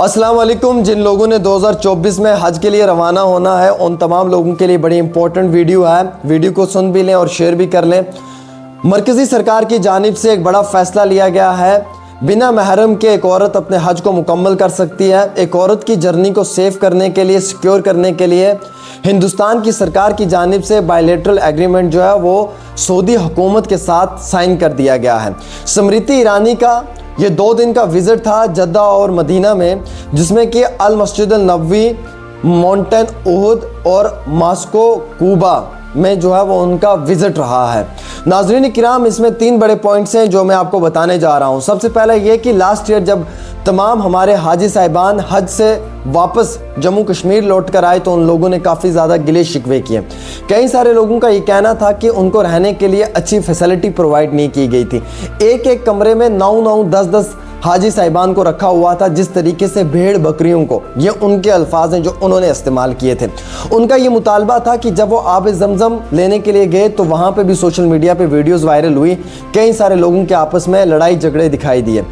अस्सलाम वालेकुम। जिन लोगों ने 2024 में हज के लिए रवाना होना है उन तमाम लोगों के लिए बड़ी इंपॉर्टेंट वीडियो है। वीडियो को सुन भी लें और शेयर भी कर लें। मरकज़ी सरकार की जानिब से एक बड़ा फैसला लिया गया है। बिना महरम के एक औरत अपने हज को मुकम्मल कर सकती है। एक औरत की जर्नी को सेव करने के लिए, सिक्योर करने के लिए हिंदुस्तान की सरकार की जानिब से बायलैटरल एग्रीमेंट जो है वो सऊदी हुकूमत के साथ साइन कर दिया गया है। स्मृति ईरानी का ये 2 दिन का विज़िट था जद्दा और मदीना में, जिसमें कि अल मस्जिद अल नबवी, माउंटेन उहुद और मॉस्को कूबा में जो है वो उनका विज़िट रहा है। नाज़रीन किराम, इसमें 3 बड़े पॉइंट्स हैं जो मैं आपको बताने जा रहा हूँ। सबसे पहले ये कि लास्ट ईयर जब तमाम हमारे हाजी साहिबान हज से वापस जम्मू कश्मीर लौट कर आए तो उन लोगों ने काफ़ी ज़्यादा गिले शिकवे किए। कई सारे लोगों का ये कहना था कि उनको रहने के लिए अच्छी फैसिलिटी प्रोवाइड नहीं की गई थी। एक एक कमरे में 9-9, 10-10 हाजी साहिबान को रखा हुआ था। जिस तरीके से भेड़ बकरियों को, ये उनके अल्फाज हैं जो उन्होंने इस्तेमाल किए थे। उनका ये मुतालबा था कि जब वो आब ज़मज़म लेने के लिए गए तो वहाँ पे भी सोशल मीडिया पे वीडियोस वायरल हुई। कई सारे लोगों के आपस में लड़ाई झगड़े दिखाई दिए।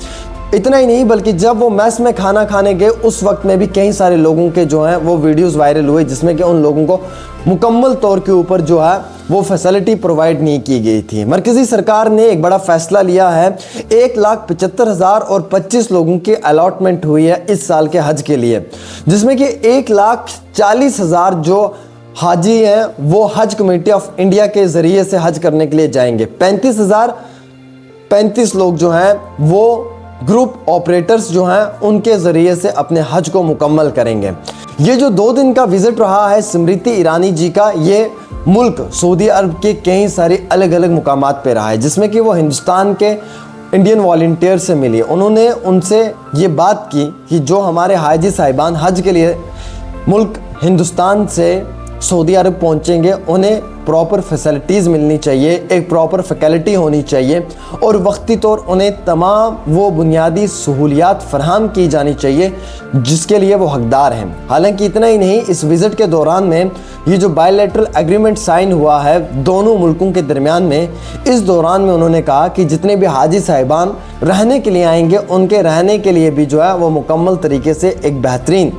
इतना ही नहीं बल्कि जब वो मैस में खाना खाने गए उस वक्त में भी कई सारे लोगों के जो हैं वो वीडियोस वायरल हुए, जिसमें कि उन लोगों को मुकम्मल तौर के ऊपर जो है वो फैसिलिटी प्रोवाइड नहीं की गई थी। मरकज़ी सरकार ने एक बड़ा फैसला लिया है। 1,75,000 और 25 लोगों की अलॉटमेंट हुई है इस साल के हज के लिए, जिसमें कि 1,40,000 जो हाजी हैं वो हज कमेटी ऑफ इंडिया के ज़रिए से हज करने के लिए जाएंगे। 35 लोग जो हैं वो ग्रुप ऑपरेटर्स जो हैं उनके ज़रिए से अपने हज को मुकम्मल करेंगे। ये जो 2 दिन का विज़िट रहा है स्मृति ईरानी जी का, ये मुल्क सऊदी अरब के कई सारे अलग अलग मुकामात पे रहा है, जिसमें कि वो हिंदुस्तान के इंडियन वॉलंटियर से मिली। उन्होंने उनसे ये बात की कि जो हमारे हाजी साहिबान हज के लिए मुल्क हिंदुस्तान से सऊदी अरब पहुंचेंगे उन्हें प्रॉपर फैसिलिटीज़ मिलनी चाहिए, एक प्रॉपर फैकल्टी होनी चाहिए और वक्ती तौर उन्हें तमाम वो बुनियादी सहूलियात फराहम की जानी चाहिए जिसके लिए वो हकदार हैं। हालांकि इतना ही नहीं, इस विज़िट के दौरान में ये जो बायलैटरल एग्रीमेंट साइन हुआ है दोनों मुल्कों के दरमियान में, इस दौरान में उन्होंने कहा कि जितने भी हाजी साहिबान रहने के लिए आएंगे उनके रहने के लिए भी जो है वो मुकम्मल तरीके से एक बेहतरीन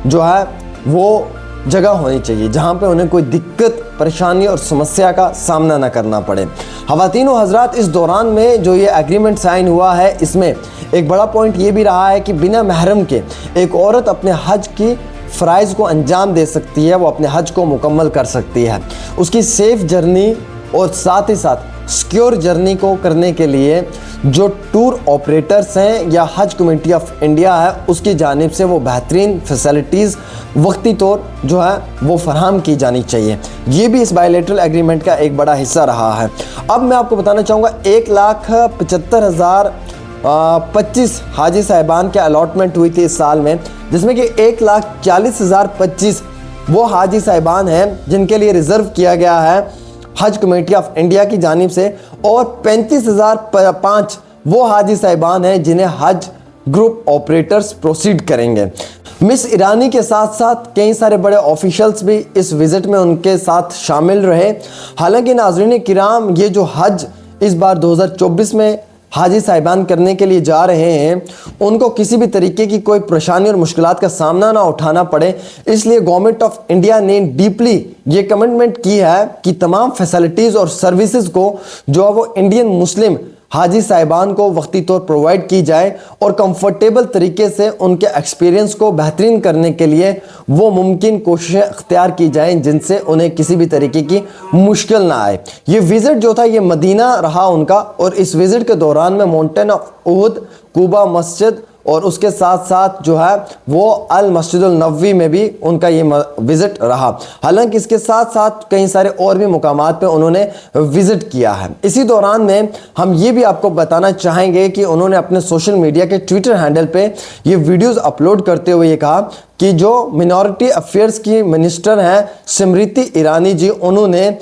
जो है वो जगह होनी चाहिए जहाँ पे उन्हें कोई दिक्कत, परेशानी और समस्या का सामना ना करना पड़े। ख़वातीन व हज़रात, इस दौरान में जो ये एग्रीमेंट साइन हुआ है इसमें एक बड़ा पॉइंट ये भी रहा है कि बिना महरम के एक औरत अपने हज की फ़राइज़ को अंजाम दे सकती है, वो अपने हज को मुकम्मल कर सकती है। उसकी सेफ़ जर्नी और साथ ही साथ सिक्योर जर्नी को करने के लिए जो टूर ऑपरेटर्स हैं या हज कमेटी ऑफ इंडिया है उसकी जानिब से वो बेहतरीन फैसिलिटीज़ वक्ती तौर जो है वो फराहम की जानी चाहिए। ये भी इस बायलैटरल एग्रीमेंट का एक बड़ा हिस्सा रहा है। अब मैं आपको बताना चाहूँगा 1,75,025 हाजी साहिबान के अलॉटमेंट हुई थी इस साल में, जिसमें कि 1,40,025 वो हाजी साहिबान हैं जिनके लिए रिज़र्व किया गया है हज कमेटी ऑफ इंडिया की जानिब से, और 35,005 वो हाजी साहिबान हैं जिन्हें हज ग्रुप ऑपरेटर्स प्रोसीड करेंगे। मिस ईरानी के साथ साथ कई सारे बड़े ऑफिशियल्स भी इस विज़िट में उनके साथ शामिल रहे। हालांकि नाज़रीन किराम, ये जो हज इस बार 2024 में हाजी साहिबान करने के लिए जा रहे हैं उनको किसी भी तरीके की कोई परेशानी और मुश्किलात का सामना ना उठाना पड़े, इसलिए गवर्नमेंट ऑफ इंडिया ने डीपली ये कमिटमेंट की है कि तमाम फैसिलिटीज़ और सर्विसेज को जो है वो इंडियन मुस्लिम हाजी साहिबान को वक्ती तौर प्रोवाइड की जाए और कंफर्टेबल तरीके से उनके एक्सपीरियंस को बेहतरीन करने के लिए वो मुमकिन कोशिशें अख्तियार की जाएं जिनसे उन्हें किसी भी तरीके की मुश्किल ना आए। ये विज़िट जो था ये मदीना रहा उनका, और इस विज़िट के दौरान में माउंटेन ऑफ उहुद, कूबा मस्जिद और उसके साथ साथ जो है वो अल मस्जिद अल नबवी में भी उनका ये विज़िट रहा। हालांकि इसके साथ साथ कई सारे और भी मुकामात पे उन्होंने विज़िट किया है। इसी दौरान में हम ये भी आपको बताना चाहेंगे कि उन्होंने अपने सोशल मीडिया के ट्विटर हैंडल पे ये वीडियोस अपलोड करते हुए ये कहा कि जो मिनॉरिटी अफेयर्स की मिनिस्टर हैं स्मृति ईरानी जी, उन्होंने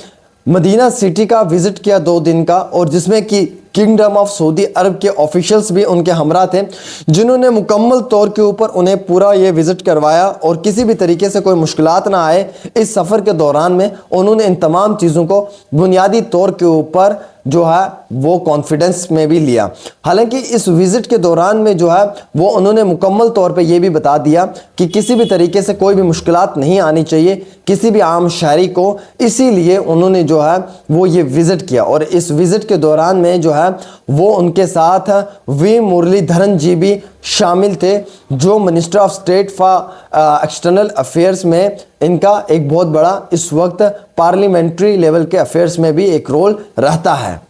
मदीना सिटी का विज़िट किया 2 दिन का, और जिसमें कि किंगडम ऑफ सऊदी अरब के ऑफिशियल्स भी उनके हमरा थे जिन्होंने मुकम्मल तौर के ऊपर उन्हें पूरा ये विज़िट करवाया और किसी भी तरीके से कोई मुश्किलात ना आए इस सफ़र के दौरान में उन्होंने इन तमाम चीज़ों को बुनियादी तौर के ऊपर जो है वो कॉन्फिडेंस में भी लिया। हालांकि इस विजिट के दौरान में जो है वो उन्होंने मुकम्मल तौर पे ये भी बता दिया कि किसी भी तरीके से कोई भी मुश्किलात नहीं आनी चाहिए किसी भी आम शहरी को, इसीलिए उन्होंने जो है वो ये विजिट किया। और इस विजिट के दौरान में जो है वो उनके साथ वी मुरलीधरन जी भी शामिल थे, जो minister of state for external affairs में इनका एक बहुत बड़ा इस वक्त पार्लियामेंट्री लेवल के अफेयर्स में भी एक रोल रहता है।